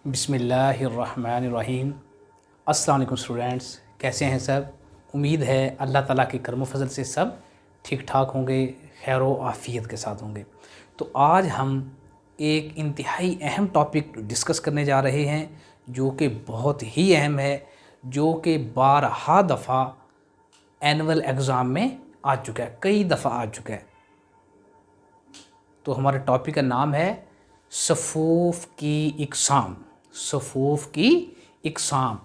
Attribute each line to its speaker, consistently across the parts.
Speaker 1: बिस्मिल्लाहिर्रहमानिर्रहीम। अस्सलाम वालेकुम स्टूडेंट्स, कैसे हैं सब। उम्मीद है अल्लाह ताला के करम फजल से सब ठीक ठाक होंगे, खैर व आफ़ियत के साथ होंगे। तो आज हम एक इंतहाई अहम टॉपिक डिस्कस करने जा रहे हैं जो कि बहुत ही अहम है, जो कि बारहा दफ़ा एनुअल एग्ज़ाम में आ चुका है, कई दफ़ा आ चुका है। तो हमारे टॉपिक का नाम है सफ़ूफ़ की इक़साम। सफ़ूफ़ की इक़साम,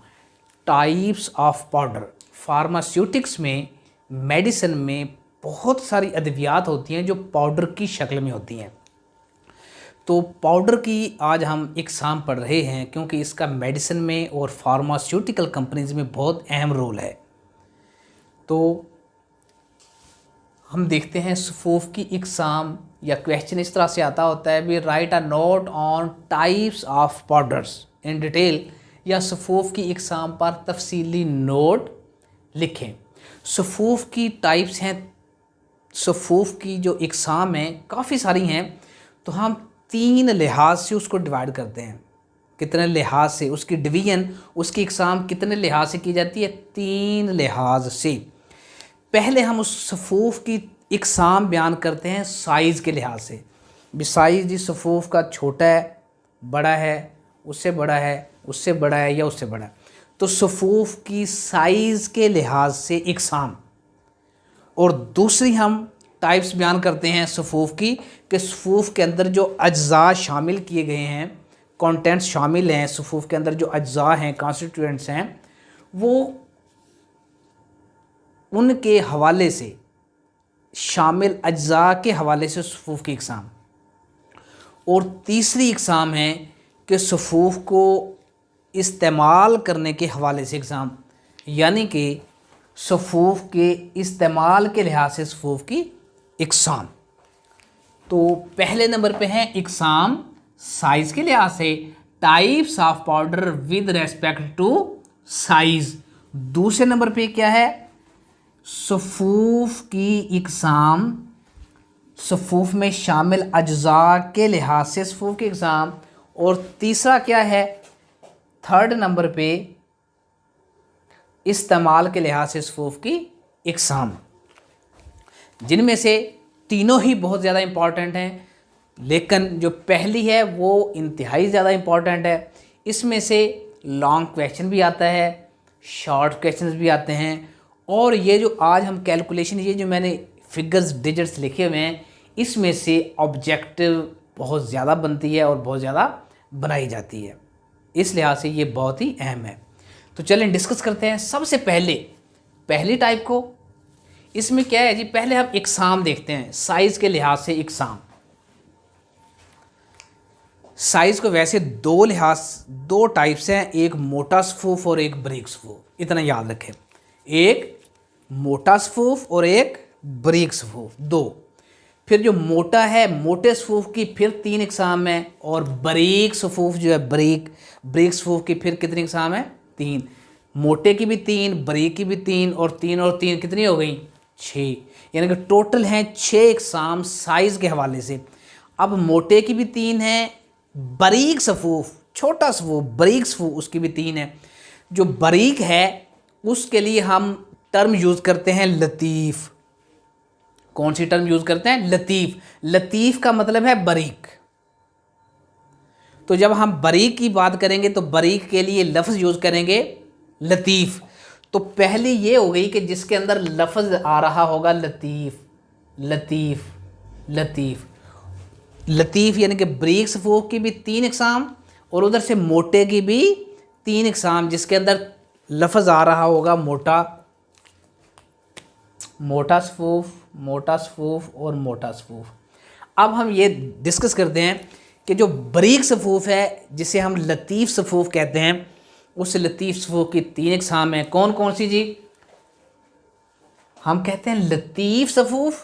Speaker 1: टाइप्स ऑफ पाउडर। फार्मास्यूटिक्स में, मेडिसिन में बहुत सारी अद्वियात होती हैं जो पाउडर की शक्ल में होती हैं। तो पाउडर की आज हम इक़साम पढ़ रहे हैं क्योंकि इसका मेडिसिन में और फार्मास्यूटिकल कंपनीज़ में बहुत अहम रोल है। तो हम देखते हैं सफ़ूफ़ की इक़साम या क्वेश्चन इस तरह से आता होता है भी right a note on types of powders in detail, या सफ़ूफ़ की इक़साम पर तफसीली नोट लिखें। सफ़ूफ़ की टाइप्स हैं, सफ़ूफ़ की जो इक़साम है काफ़ी सारी हैं। तो हम 3 लिहाज से उसको डिवाइड करते हैं। कितने लिहाज से उसकी डिवीज़न, उसकी इक़साम कितने लिहाज से की जाती है? 3 लिहाज से। पहले हम उस सफ़ूफ़ की इक़साम बयान करते हैं साइज़ के लिहाज से। भी साइज़ जिस सफ़ूफ़ का छोटा है, बड़ा है, उससे बड़ा है, उससे बड़ा है या उससे बड़ा है। तो सफ़ूफ़ की साइज़ के लिहाज से इक़साम। और दूसरी हम टाइप्स बयान करते हैं सफ़ूफ़ की, कि सफ़ूफ़ के अंदर जो अज्ज़ा शामिल किए गए हैं, कंटेंट्स शामिल हैं सफ़ूफ़ के अंदर, जो अज्ज़ा हैं, कॉन्स्टिट्यूएंट्स हैं, वो उनके हवाले से, शामिल अज्ज़ा के हवाले से सफ़ूफ़ की इक़साम। और तीसरी इक़साम है कि सफ़ूफ़ को इस्तेमाल करने के हवाले से इक़साम, यानी कि सफ़ूफ़ के इस्तेमाल के लिहाज से सफ़ूफ़ की इक़साम। तो पहले नंबर पे है इक़साम साइज़ के लिहाज से, types of powder with respect to size. दूसरे नंबर पे क्या है? सफ़ूफ़ की इक़साम, सफ़ूफ़ में शामिल अज्ज़ा के लिहाज से सफ़ूफ़ की इक़साम। और तीसरा क्या है? थर्ड नंबर पे इस्तेमाल के लिहाज से सफ़ूफ़ की इक़साम। जिनमें से तीनों ही बहुत ज़्यादा इम्पॉर्टेंट हैं, लेकिन जो पहली है वो इंतहाई ज़्यादा इम्पॉर्टेंट है। इसमें से लॉन्ग क्वेश्चन भी आता है, शॉर्ट क्वेश्चंस भी आते हैं। और ये जो आज हम कैलकुलेशन, ये जो मैंने फिगर्स डिजिट्स लिखे हुए हैं, इसमें से ऑब्जेक्टिव बहुत ज़्यादा बनती है और बहुत ज़्यादा बनाई जाती है। इस लिहाज से ये बहुत ही अहम है। तो चलें डिस्कस करते हैं। सबसे पहले पहली टाइप को, इसमें क्या है जी, पहले हम इक़साम देखते हैं साइज़ के लिहाज से इक़साम। साइज़ को वैसे दो टाइप्स हैं, एक मोटा सफ़ूफ़ और एक बारीक सफ़ूफ़। इतना याद रखें, एक मोटा सफ़ूफ़ और एक बारीक सफ़ूफ़, दो। फिर जो मोटा है, मोटे सफ़ूफ़ की फिर 3 इक़साम है, और बारीक सफ़ूफ़ जो है, बारीक सफ़ूफ़ की फिर कितनी इक़साम है? 3। मोटे की भी 3, बारीक की भी 3, और 3 और 3 कितनी हो गई? 6। यानी कि टोटल हैं 6 इक़साम साइज़ के हवाले से। अब मोटे की भी 3 है, बारीक सफ़ूफ़, छोटा सफ़ूफ़, बारीक सफ़ूफ़, उसकी भी 3 है। जो बारीक है उसके लिए हम टर्म यूज़ करते हैं लतीफ़। कौन सी टर्म यूज़ करते हैं? लतीफ़। लतीफ़ का मतलब है बारीक। तो जब हम बारीक की बात करेंगे तो बारीक के लिए लफ्ज़ यूज़ करेंगे लतीफ़। तो पहली ये हो गई कि जिसके अंदर लफ्ज़ आ रहा होगा लतीफ़, लतीफ़, लतीफ़, लतीफ़, यानी कि बारीक सफ़ूफ़ की भी 3 इक़साम, और उधर से मोटे की भी 3 इक़साम, जिसके अंदर लफ्ज़ आ रहा होगा मोटा, मोटा सफ़ूफ़, मोटा सफ़ूफ़ और मोटा सफ़ूफ़। अब हम ये डिस्कस करते हैं कि जो बारीक सफ़ूफ़ है, जिसे हम लतीफ़ सफ़ूफ़ कहते हैं, उस लतीफ़ सफ़ूफ़ की 3 इक़साम हैं। कौन कौन सी जी? हम कहते हैं लतीफ़ सफ़ूफ़,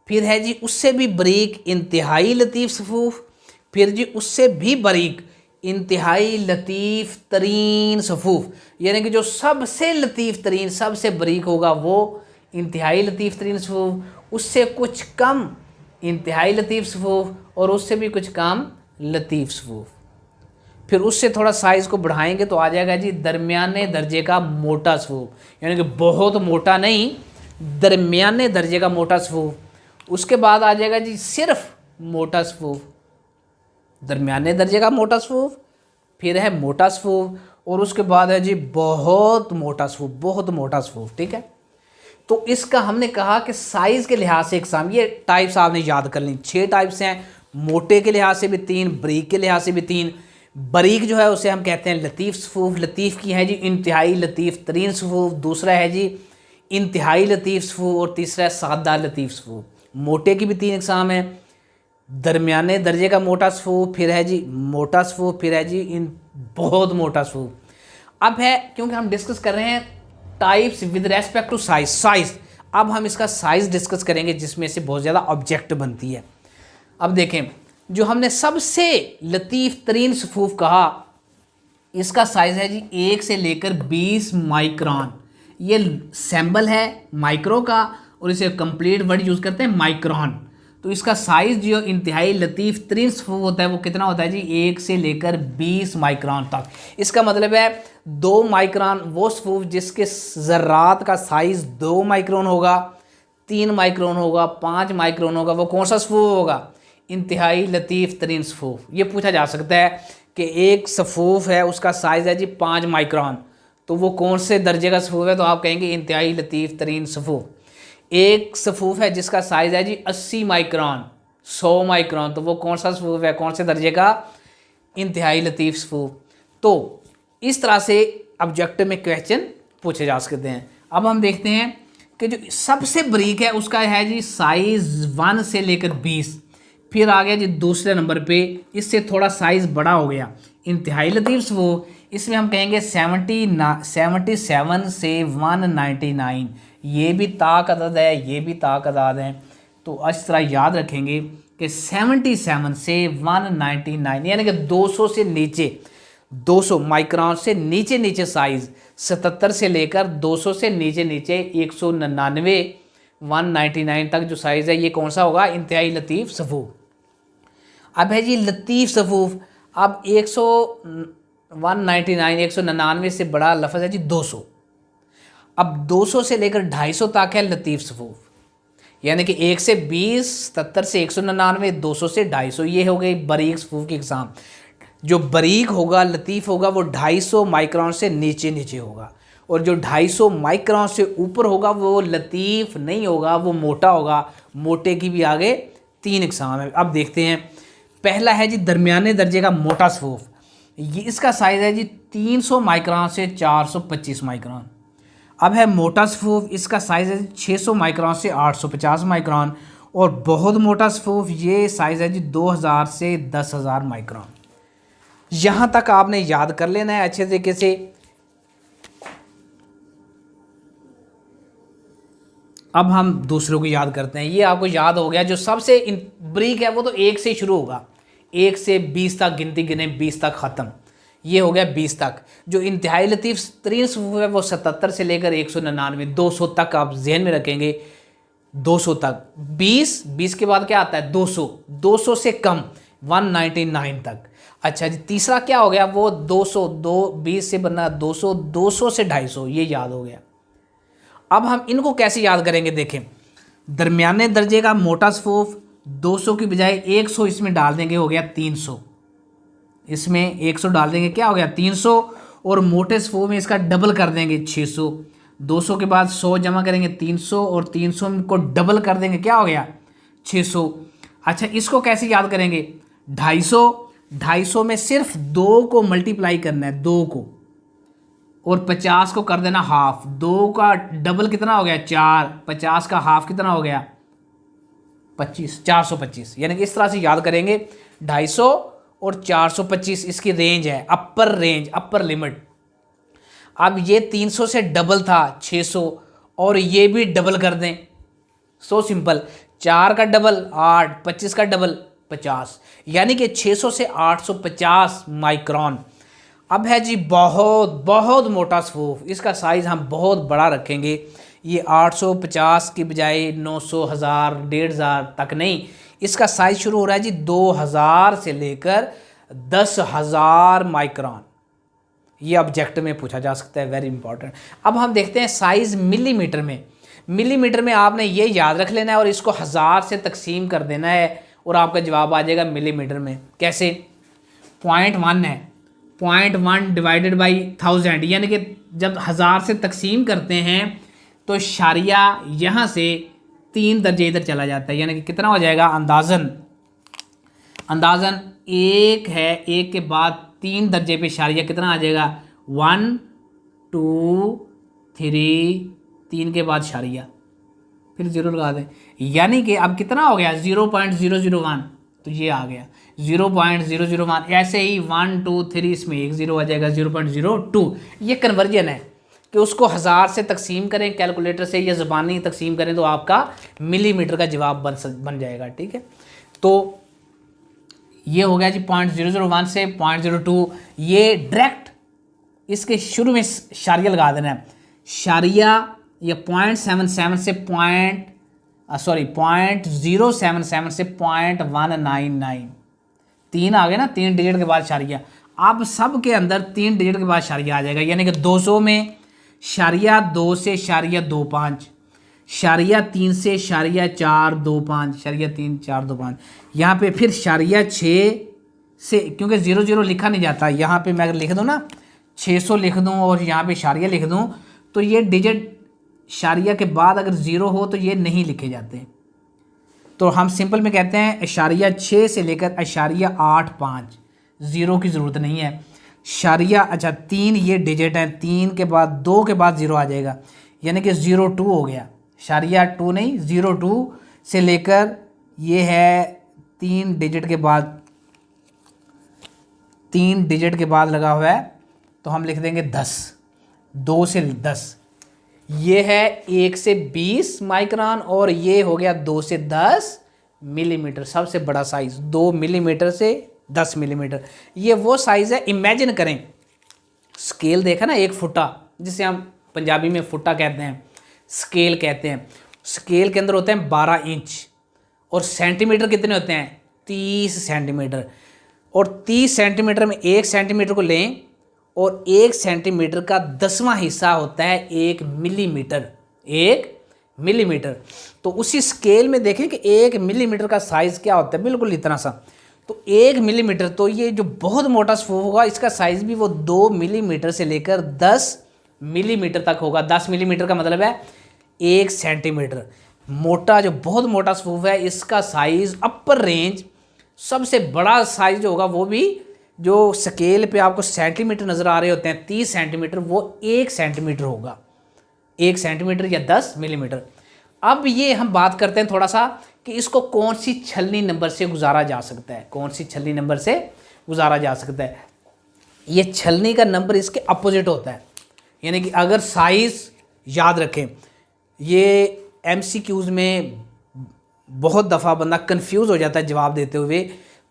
Speaker 1: फिर है जी उससे भी बारीक इंतहाई लतीफ़ सफ़ूफ़, फिर जी उससे भी बारीक इंतहाई लतीफ़ तरीन सफ़ूफ़। यानी कि जो सबसे लतीफ़ तरीन, सबसे बारीक होगा वो इंतहाई लतीफ़ तरीन सफ़ूफ़, उससे कुछ कम इंतहाई लतीफ़ सफ़ूफ़, और उससे भी कुछ कम लतीफ़ सफ़ूफ़। फिर उससे थोड़ा साइज़ को बढ़ाएंगे तो आ जाएगा जी दरमियाने दर्जे का मोटा सफूफ, यानी कि बहुत मोटा नहीं, दरमियाने दर्जे का मोटा सफूफ। उसके बाद आ जाएगा जी सिर्फ मोटा सफूफ, दरमियाने दर्जे का मोटा सफूफ, फिर है मोटा सफूफ, और उसके बाद है जी बहुत मोटा सफूफ, बहुत मोटा सफूफ। ठीक है, तो इसका हमने कहा कि साइज़ के लिहाज से इकसाम, ये टाइप्स आपने याद कर ली, 6 टाइप्स हैं, मोटे के लिहाज से भी 3, बारीक के लिहाज से भी 3। बारीक जो है उसे हम कहते हैं लतीफ़ सफूफ, लतीफ़ की है जी इंतहाई लतीफ़ तरीन सफूफ, दूसरा है जी इंतहाई लतीफ़ सफूफ, और तीसरा है सादा लतीफ़ सफूफ। मोटे की भी 3 इकसाम है, दरमियाने दर्जे का मोटा सफूफ, फिर है जी मोटा सफूफ, फिर है जी इन बहुत मोटा सफूफ। अब है, क्योंकि हम डिस्कस कर रहे हैं types with respect to size, अब हम इसका साइज़ डिस्कस करेंगे जिसमें से बहुत ज़्यादा ऑब्जेक्ट बनती है। अब देखें, जो हमने सबसे लतीफ़ तरीन सफूफ कहा, इसका साइज़ है जी 1 से लेकर 20 माइक्रोन। ये सैम्बल है माइक्रो का, और इसे कंप्लीट वर्ड यूज़ करते हैं माइक्रोन। तो इसका साइज़ जो इंतहाई लतीफ़ तरीन सफूफ होता है वो कितना होता है जी 1 से लेकर 20 माइक्रोन तक। इसका मतलब है 2 माइक्रोन वो सफूफ जिसके ज़र्रात का साइज़ 2 माइक्रोन होगा, 3 माइक्रोन होगा, 5 माइक्रोन होगा, वो कौन सा सफूफ होगा? इंतहाई लतीफ़ तरीन सफूफ। ये पूछा जा सकता है कि एक सफूफ है उसका साइज़ है जी 5 माइक्रोन, तो वो कौन से दर्जे का सफूफ है? तो आप कहेंगे इंतहाई लतीफ़ तरीन सफूफ। एक सफूफ है जिसका साइज़ है जी 80 माइक्रोन, 100 माइक्रोन, तो वो कौन सा सफूफ है, कौन से दर्जे का? इंतहाई लतीफ़ सफूफ। तो इस तरह से ऑब्जेक्टिव में क्वेश्चन पूछे जा सकते हैं। अब हम देखते हैं कि जो सबसे बारीक है उसका है जी साइज़ 1 से लेकर 20, फिर आ गया जी दूसरे नंबर पे, इससे थोड़ा साइज़ बड़ा हो गया इंतहाई लतीफ़ सफूफ, इसमें हम कहेंगे 77 से 199। ये भी ताक अदद है, ये भी ताक अदद है, तो इस तरह याद रखेंगे कि 77 से 199, यानी कि 200 से नीचे, 200 माइक्रोन से नीचे नीचे साइज़, 77 से लेकर 200 से नीचे नीचे 199 199 तक जो साइज़ है ये कौन सा होगा? इंतहाई लतीफ़ सफूफ। अब है जी लतीफ़ सफूफ। अब 199 से बड़ा लफ्ज़ है जी 200। अब 200 से लेकर 250 तक है लतीफ़ सफूफ, यानी कि 1 से 20, 77 से 199, 200 से 250, ये हो गई बारीक सफूफ की इकसाम। जो बारीक होगा लतीफ़ होगा वो 250 माइक्रोन से नीचे नीचे होगा, और जो 250 माइक्रोन से ऊपर होगा वो लतीफ़ नहीं होगा, वो मोटा होगा। मोटे की भी आगे 3 इकसाम है। अब देखते हैं, पहला है जी दरमियाने दर्जे का मोटा सफूफ, ये इसका साइज़ है जी 300 माइक्रोन से 425 माइक्रोन। अब है मोटा सफूफ, इसका साइज़ है 600 माइक्रोन से 850 माइक्रोन, और बहुत मोटा सफूफ ये साइज़ है जी 2000 से 10,000 माइक्रोन। यहाँ तक आपने याद कर लेना है अच्छे तरीके से। अब हम दूसरों को याद करते हैं। ये आपको याद हो गया, जो सबसे बारीक है वो तो 1 से शुरू होगा, 1 से 20 तक गिनती गिने, 20 तक ख़त्म, ये हो गया 20 तक। जो इंतहाई लतीफ़ तरीन सफूफ है वो 77 से लेकर 199 200 तक आप जहन में रखेंगे, 200 तक। 20 के बाद क्या आता है? 200 से कम 199 तक। अच्छा जी, तीसरा क्या हो गया? वो 20 से बनना 200 से 250, ये याद हो गया। अब हम इनको कैसे याद करेंगे? देखें, दरमियाने दर्जे का मोटा सफूफ 200 की बजाय 100 इसमें डाल देंगे, हो गया 300। इसमें 100 डाल देंगे, क्या हो गया? 300। और मोटे सफूफ में इसका डबल कर देंगे, 600। 200 के बाद 100 जमा करेंगे 300, और 300 को डबल कर देंगे, क्या हो गया? 600। अच्छा, इसको कैसे याद करेंगे? 250 में सिर्फ 2 को मल्टीप्लाई करना है, 2 को, और 50 को कर देना हाफ। 2 का डबल कितना हो गया? 4। 50 का हाफ कितना हो गया? 25, 425। यानी कि इस तरह से याद करेंगे, 250 और 425 इसकी रेंज है, अपर रेंज, अपर लिमिट। अब ये 300 से डबल था 600, और ये भी डबल कर दें, सो सिंपल। 4 का डबल 8, 25 का डबल 50, यानी कि 600 से 850 माइक्रोन। अब है जी बहुत बहुत मोटा सफूफ, इसका साइज़ हम बहुत बड़ा रखेंगे। ये 850 की बजाय 900, 1000, 1500 तक नहीं, इसका साइज़ शुरू हो रहा है जी 2000 से लेकर 10,000 माइक्रोन। ये ऑब्जेक्ट में पूछा जा सकता है, वेरी इंपॉर्टेंट। अब हम देखते हैं साइज मिलीमीटर में। मिलीमीटर में आपने ये याद रख लेना है और इसको 1000 से तकसीम कर देना है और आपका जवाब आ जाएगा मिलीमीटर में। कैसे? 0.1 है, 0.1 डिवाइडेड बाई 1000, यानी कि जब 1000 से तकसीम करते हैं तो शारिया यहाँ से 3 दर्जे इधर चला जाता है, यानी कि कितना हो जाएगा? अंदाजन 1 है, 1 के बाद 3 दर्जे पे शारिया कितना आ जाएगा? 1 2 3, 3 के बाद शारिया, फिर 0 लगा दें, यानी कि अब कितना हो गया? 0.001, तो ये आ गया 0.001। ऐसे ही 1 2 3 इसमें एक 0 आ जाएगा, 0.02। ये कन्वर्जन है कि उसको 1000 से तकसीम करें कैलकुलेटर से या ज़बानी तकसीम करें तो आपका मिलीमीटर का जवाब बन जाएगा। ठीक है, तो ये हो गया जी 0.001 से 0.02। ये डायरेक्ट इसके शुरू में शारिया लगा देना है, शारिया या 0.77 से 0.077 से 0.199, 3 आ गए ना, 3 डिजिट के बाद शारिया। अब सब के अंदर 3 डिजिट के बाद शारिया आ जाएगा, यानी कि 200 में शारिया 2 से शारिया 25, शारिया 3 से शारिया 425, शारिया 3 425। यहाँ पे फिर शारिया 6 से, क्योंकि 00 लिखा नहीं जाता, यहाँ पे मैं अगर लिख दूँ ना 600 लिख दूँ और यहाँ पे शारिया लिख दूँ तो ये डिजिट शारिया के बाद अगर 0 हो तो ये नहीं लिखे जाते। तो हम सिंपल में कहते हैं इशारिया 6 से लेकर इशारिया 85, 0 की ज़रूरत नहीं है। शारिया अच्छा 3 ये डिजिट है, 3 के बाद 2 के बाद 0 आ जाएगा, यानी कि 02 हो गया। शारिया 2 नहीं, 02 से लेकर ये है 3 डिजिट के बाद, 3 डिजिट के बाद लगा हुआ है तो हम लिख देंगे 10, 2 से 10। ये है 1 से 20 माइक्रोन और ये हो गया 2 से 10 मिलीमीटर। सबसे बड़ा साइज 2 मिलीमीटर से 10 मिलीमीटर। ये वो साइज़ है, इमेजिन करें स्केल देखा ना, 1 फुटा, जिसे हम पंजाबी में फुटा कहते हैं, स्केल कहते हैं। स्केल के अंदर होते हैं 12 इंच और सेंटीमीटर कितने होते हैं? 30 सेंटीमीटर। और 30 सेंटीमीटर में 1 सेंटीमीटर को लें और 1 सेंटीमीटर का 10वां हिस्सा होता है 1 मिलीमीटर। 1 मिलीमीटर। तो उसी स्केल में देखें कि 1 मिलीमीटर का साइज़ क्या होता है, बिल्कुल इतना सा। तो 1 मिलीमीटर, तो ये जो बहुत मोटा स्फूफ होगा इसका साइज़ भी वो 2 मिलीमीटर से लेकर 10 मिलीमीटर तक होगा। 10 मिलीमीटर का मतलब है 1 सेंटीमीटर। मोटा जो बहुत मोटा स्फूफ है इसका साइज़ अपर रेंज, सबसे बड़ा साइज़ जो होगा वो भी जो स्केल पे आपको सेंटीमीटर नज़र आ रहे होते हैं 30 सेंटीमीटर, वो 1 सेंटीमीटर होगा, 1 सेंटीमीटर या 10 मिलीमीटर। अब ये हम बात करते हैं थोड़ा सा कि इसको कौन सी छलनी नंबर से गुजारा जा सकता है, कौन सी छलनी नंबर से गुजारा जा सकता है। ये छलनी का नंबर इसके अपोजिट होता है, यानी कि अगर साइज़ याद रखें, ये MCQs में बहुत दफ़ा बंदा कंफ्यूज हो जाता है जवाब देते हुए,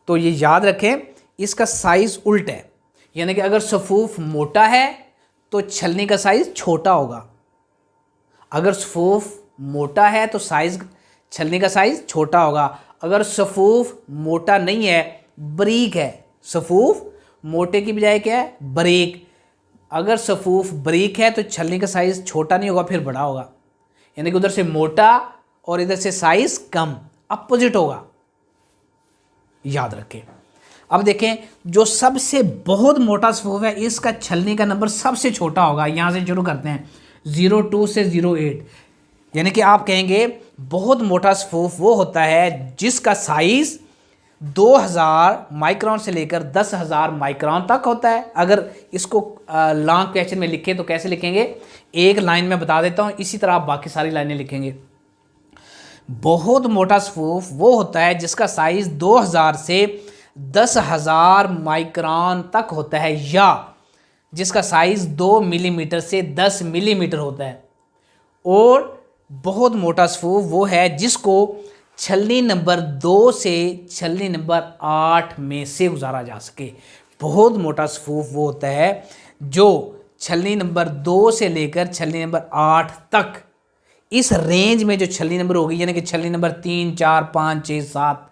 Speaker 1: तो ये याद रखें इसका साइज़ उल्ट है, यानी कि अगर सफूफ मोटा है तो छलनी का साइज़ छोटा होगा, अगर सफूफ मोटा है तो साइज़ छलनी का साइज़ छोटा होगा। अगर सफूफ मोटा नहीं है, बारीक है, सफूफ मोटे की बजाय क्या है? बारीक। अगर सफूफ बारीक है तो छलनी का साइज़ छोटा नहीं होगा, फिर बड़ा होगा, यानी कि उधर से मोटा और इधर से साइज़ कम, अपोजिट होगा, याद रखें। अब देखें जो सबसे बहुत मोटा सफूफ है इसका छलनी का नंबर सबसे छोटा होगा। यहाँ से शुरू करते हैं 02 से 08, यानी कि आप कहेंगे बहुत मोटा सफूफ वो होता है जिसका साइज़ 2000 माइक्रोन से लेकर 10,000 माइक्रोन तक होता है। अगर इसको लॉन्ग क्वेश्चन में लिखें तो कैसे लिखेंगे, एक लाइन में बता देता हूँ, इसी तरह आप बाकी सारी लाइनें लिखेंगे। बहुत मोटा सफूफ वो होता है जिसका साइज़ 2000 से 10,000 माइक्रोन तक होता है, या जिसका साइज़ 2 मिलीमीटर से 10 मिलीमीटर होता है। और बहुत मोटा सफूफ वो है जिसको छलनी नंबर 2 से छलनी नंबर 8 में से गुजारा जा सके। बहुत मोटा सफूफ वो होता है जो छलनी नंबर 2 से लेकर छलनी नंबर 8 तक, इस रेंज में जो छलनी नंबर होगी, यानी कि छलनी नंबर 3 4 5 6 7,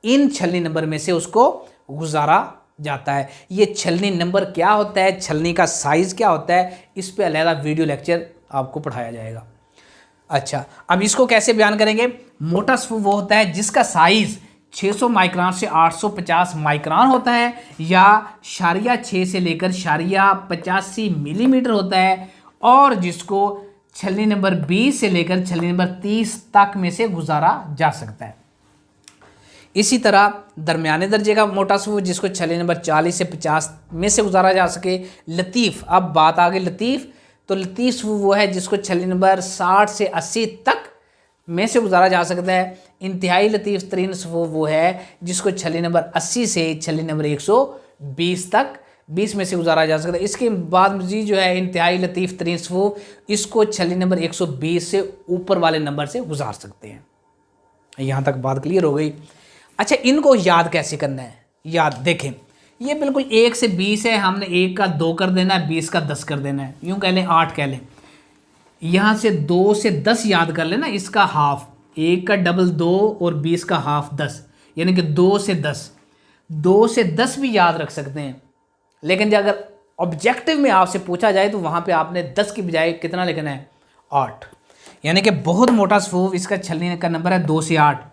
Speaker 1: इन छलनी नंबर में से उसको गुजारा जाता है। ये छलनी नंबर क्या होता है, छलनी का साइज़ क्या होता है, इस पे अलग वीडियो लेक्चर आपको पढ़ाया जाएगा। अच्छा, अब इसको कैसे बयान करेंगे। मोटा स्फूफ वो होता है जिसका साइज़ 600 माइक्रोन से 850 माइक्रोन होता है, या शारिया 6 से लेकर शारिया 85 मिलीमीटर होता है, और जिसको छलनी नंबर 20 से लेकर छलनी नंबर 30 तक में से गुजारा जा सकता है। इसी तरह दरमियाने दर्जे का मोटा स्फूफ जिसको छलनी नंबर 40 से 50 में से गुजारा जा सके। लतीफ़, अब बात आ गई लतीफ़, तो लतीफ़ स्फूफ वो है जिसको छलनी नंबर 60 से 80 तक में से गुजारा जा सकता है। इंतहाई लतीफ़ तरीन स्फूफ वो है जिसको छलनी नंबर 80 से छलनी नंबर 120 तक 20 में से गुजारा जा सकता है। इसके बाद मजीद जो है इंतहाई लतीफ़ तरीन स्फूफ, इसको छलनी नंबर 120 से ऊपर वाले नंबर से गुजार सकते हैं। यहाँ तक बात क्लियर हो गई। अच्छा, इनको याद कैसे करना है। याद देखें, ये बिल्कुल 1 से 20 है, हमने 1 का 2 कर देना है, 20 का 10 कर देना है, यूँ कह लें 8 कह लें। यहाँ से 2 से 10 याद कर लेना, इसका हाफ, 1 का डबल 2 और 20 का हाफ 10, यानी कि 2 से 10। 2 से 10 भी याद रख सकते हैं, लेकिन जब अगर ऑब्जेक्टिव में आपसे पूछा जाए तो वहाँ पे आपने 10 की बजाय कितना लिखना है, 8, यानी कि बहुत मोटा स्फूफ। इसका छलनी का नंबर है 2 से 8।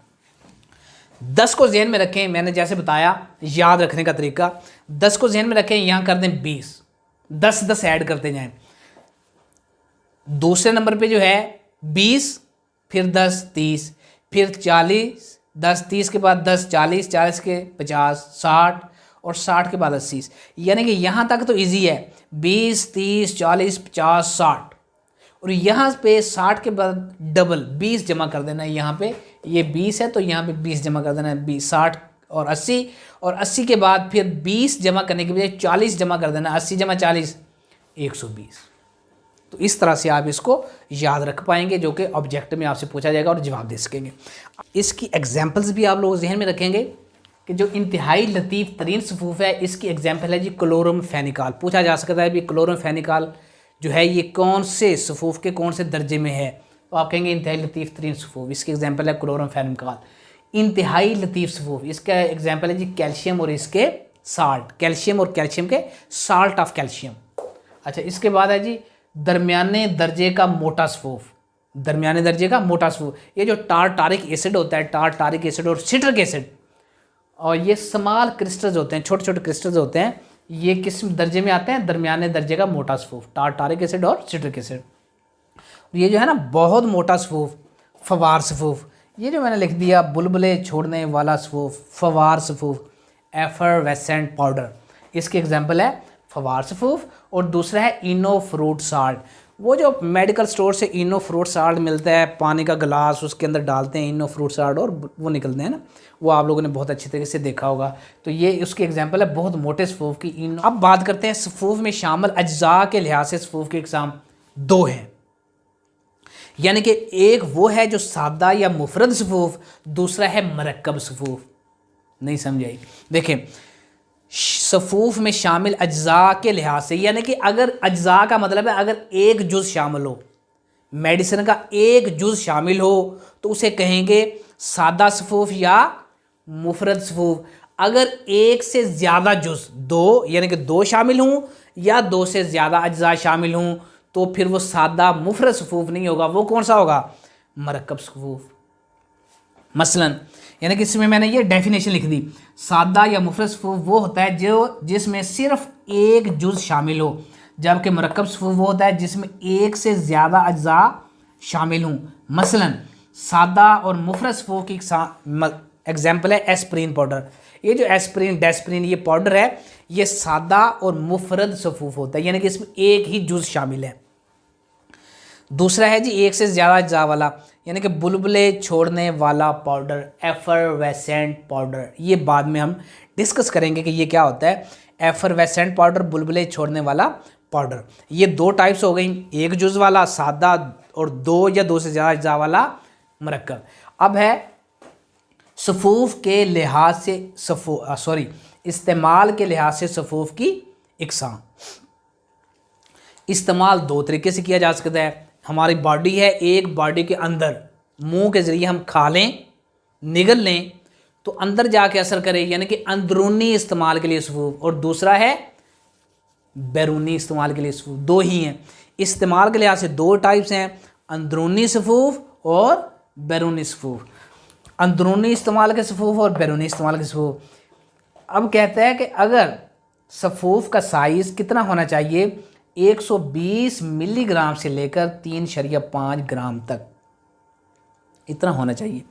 Speaker 1: 10 को जहन में रखें, मैंने जैसे बताया याद रखने का तरीका। 10 को जहन में रखें, यहाँ कर दें 20, 10 10 ऐड करते जाएं। दूसरे नंबर पे जो है 20, फिर 10 30, फिर 40, 10 30 के बाद 10 40, 40 के 50 60, और 60 के बाद 80, यानी कि यहाँ तक तो इजी है। 20 30 40 50 60, और यहाँ पे 60 के बाद डबल 20 जमा कर देना है। यहाँ पे ये 20 है तो यहाँ पे 20 जमा कर देना है, 20 60 और 80, और 80 के बाद फिर 20 जमा करने के बजाय 40 जमा कर देना, 80 जमा 40 120। तो इस तरह से आप इसको याद रख पाएंगे, जो कि ऑब्जेक्ट में आपसे पूछा जाएगा और जवाब दे सकेंगे। इसकी एग्जाम्पल्स भी आप लोग जहन में रखेंगे कि जो इंतहाई लतीफ़ तरीन सफूफ है, इसकी एग्जाम्पल है जी क्लोरम फेनिकाल। पूछा जा सकता है भी क्लोरम फेनिकाल जो है ये कौन से सफूफ के कौन से दर्जे में है, तो आप कहेंगे इंतहाई लतीफ़ तरीन सफूफ। इसकी एग्जाम्पल है क्लोरम फेनिकाल। इंतहाई लतीफ़ सफूफ, इसका एग्जाम्पल है जी कैल्शियम और इसके साल्ट, कैल्शियम और कैल्शियम के साल्ट ऑफ कैल्शियम। अच्छा, इसके बाद है जी दरमियाने दर्जे का मोटा सफूफ। दरमियाने दर्जे का मोटा सफूफ, ये जो टारटारिक एसिड होता है, टारटारिक एसिड और सिट्रिक एसिड, और ये स्मॉल क्रिस्टल्स होते हैं, छोटे छोटे क्रिस्टल्स होते हैं, ये किस दर्जे में आते हैं, दरमियाने दर्जे का मोटा सफूफ, टारटारिक एसिड और सिट्रिक एसिड। ये जो है ना बहुत मोटा सफूफ, फवार सफूफ, ये जो मैंने लिख दिया बुलबुले छोड़ने वाला सफूफ, फवार सफूफ, एफरवेसेंट पाउडर, इसकी एग्जांपल है फवार सफूफ। और दूसरा है इनो फ्रूट साल्ट, वो जो मेडिकल स्टोर से इनो फ्रूट साल्ट मिलता है, पानी का गिलास उसके अंदर डालते हैं इनो फ्रूट साल्ट और वो निकलते हैं ना, वो आप लोगों ने बहुत अच्छी तरीके से देखा होगा। तो ये उसकी एग्जांपल है बहुत मोटे सफूफ की, इनो। अब बात करते हैं सफूफ में शामिल अज्जा के लिहाज से सफूफ की इकसाम 2 हैं, यानी कि एक वो है जो सादा या मुफरद सफूफ, दूसरा है मरकब सफूफ। नहीं समझाई। देखें, सफूफ में शामिल अज्जा के लिहाज से, यानी कि अगर अज्जा का मतलब है अगर एक जुज़ शामिल हो, मेडिसिन का एक जुज़ शामिल हो तो उसे कहेंगे सादा सफूफ या मुफरद सफूफ। अगर एक से ज़्यादा जुज़, 2 यानी कि 2 शामिल हों या 2 से ज़्यादा अज्जा शामिल हों, तो फिर वो सादा मुफरद सफूफ नहीं होगा, वो कौन सा होगा, मरकब सफूफ। मसलन, यानी कि इसमें मैंने ये डेफिनेशन लिख दी, सादा या मुफरद सफूफ वो होता है जो जिसमें सिर्फ एक जुज़ शामिल हो, जबकि मरकब सफूफ वो होता है जिसमें एक से ज़्यादा अज्जा शामिल हों। मसलन, सादा और मुफरद सफूफ की एग्जाम्पल है एस्प्रिन पाउडर। ये जो एस्प्रिन डेस्प्रिन ये पाउडर है, ये सादा और मुफरद सफूफ होता है, यानी कि इसमें एक ही जुज़ शामिल है। दूसरा है जी एक से ज़्यादा अज्जा वाला, यानी कि बुलबुले छोड़ने वाला पाउडर, एफरवेसेंट पाउडर। ये बाद में हम डिस्कस करेंगे कि ये क्या होता है, एफरवेसेंट पाउडर, बुलबुले छोड़ने वाला पाउडर। ये 2 टाइप्स हो गई, एक जुज़ वाला सादा और 2 या 2 से ज़्यादा अज्जा वाला मरकब। अब है सफूफ के लिहाज से इस्तेमाल के लिहाज से सफूफ की इकसाम। इस्तेमाल 2 तरीके से किया जा सकता है। हमारी बॉडी है, एक बॉडी के अंदर मुंह के ज़रिए हम खा लें, निगल लें, तो अंदर जाके असर करे, यानी कि अंदरूनी इस्तेमाल के लिए सफूफ, और दूसरा है बैरूनी इस्तेमाल के लिए सफूफ। दो ही हैं, इस्तेमाल के लिहाज से दो टाइप्स हैं, अंदरूनी सफूफ और बैरूनी सफूफ। अंदरूनी इस्तेमाल के सफूफ और बैरूनी इस्तेमाल के सफूफ। अब कहते हैं कि अगर सफूफ का साइज़ कितना होना चाहिए, 120 मिलीग्राम से लेकर 3.5 ग्राम तक, इतना होना चाहिए।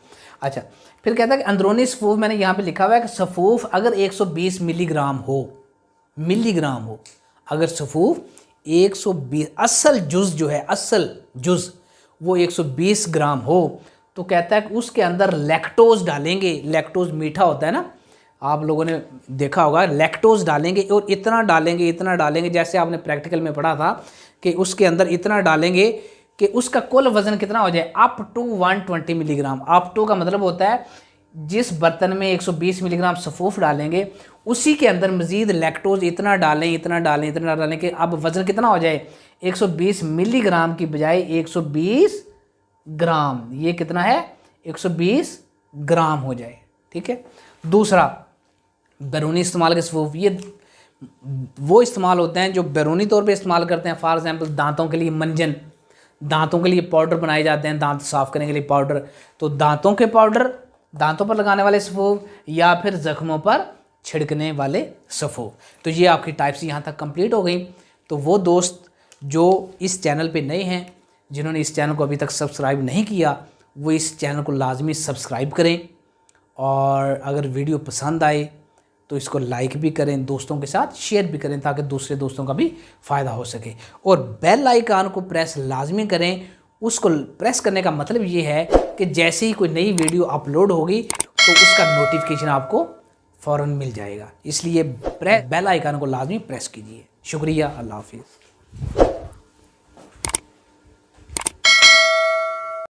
Speaker 1: अच्छा, फिर कहता है कि अंदरूनी सफूफ, मैंने यहाँ पे लिखा हुआ है कि सफूफ अगर 120 मिलीग्राम हो, अगर सफूफ 120, असल जुज़ जो है, असल जुज़ वो 120 ग्राम हो, तो कहता है कि उसके अंदर लैक्टोज डालेंगे। लैक्टोज मीठा होता है ना, आप लोगों ने देखा होगा, लैक्टोज डालेंगे और इतना डालेंगे, जैसे आपने प्रैक्टिकल में पढ़ा था कि उसके अंदर इतना डालेंगे कि उसका कुल वज़न कितना हो जाए, up to 120 milligram. Up to का मतलब होता है जिस बर्तन में 120 मिलीग्राम सफूफ डालेंगे उसी के अंदर मज़ीद लैक्टोज इतना डालें कि अब वज़न कितना हो जाए, 120 मिलीग्राम की बजाय 120 ग्राम, ये कितना है, 120 ग्राम हो जाए। ठीक है। दूसरा, बैरूनी इस्तेमाल के सफूफ, ये वो इस्तेमाल होते हैं जो बैरूनी तौर पे इस्तेमाल करते हैं। फॉर एग्जांपल दांतों के लिए मंजन, दांतों के लिए पाउडर बनाए जाते हैं, दांत साफ़ करने के लिए पाउडर, तो दांतों के पाउडर, दांतों पर लगाने वाले सफूफ, या फिर ज़ख्मों पर छिड़कने वाले सफूफ। तो ये आपकी टाइप्स यहाँ तक कंप्लीट हो गई। तो वो दोस्त जो इस चैनल पे नए हैं, जिन्होंने इस चैनल को अभी तक सब्सक्राइब नहीं किया, वो इस चैनल को लाजमी सब्सक्राइब करें, और अगर वीडियो पसंद आए तो इसको लाइक भी करें, दोस्तों के साथ शेयर भी करें, ताकि दूसरे दोस्तों का भी फ़ायदा हो सके। और बेल आइकन को प्रेस लाजमी करें। उसको प्रेस करने का मतलब ये है कि जैसे ही कोई नई वीडियो अपलोड होगी तो उसका नोटिफिकेशन आपको फ़ौरन मिल जाएगा। इसलिए बेल आइकन को लाजमी प्रेस कीजिए। शुक्रिया, अल्लाह हाफिज़।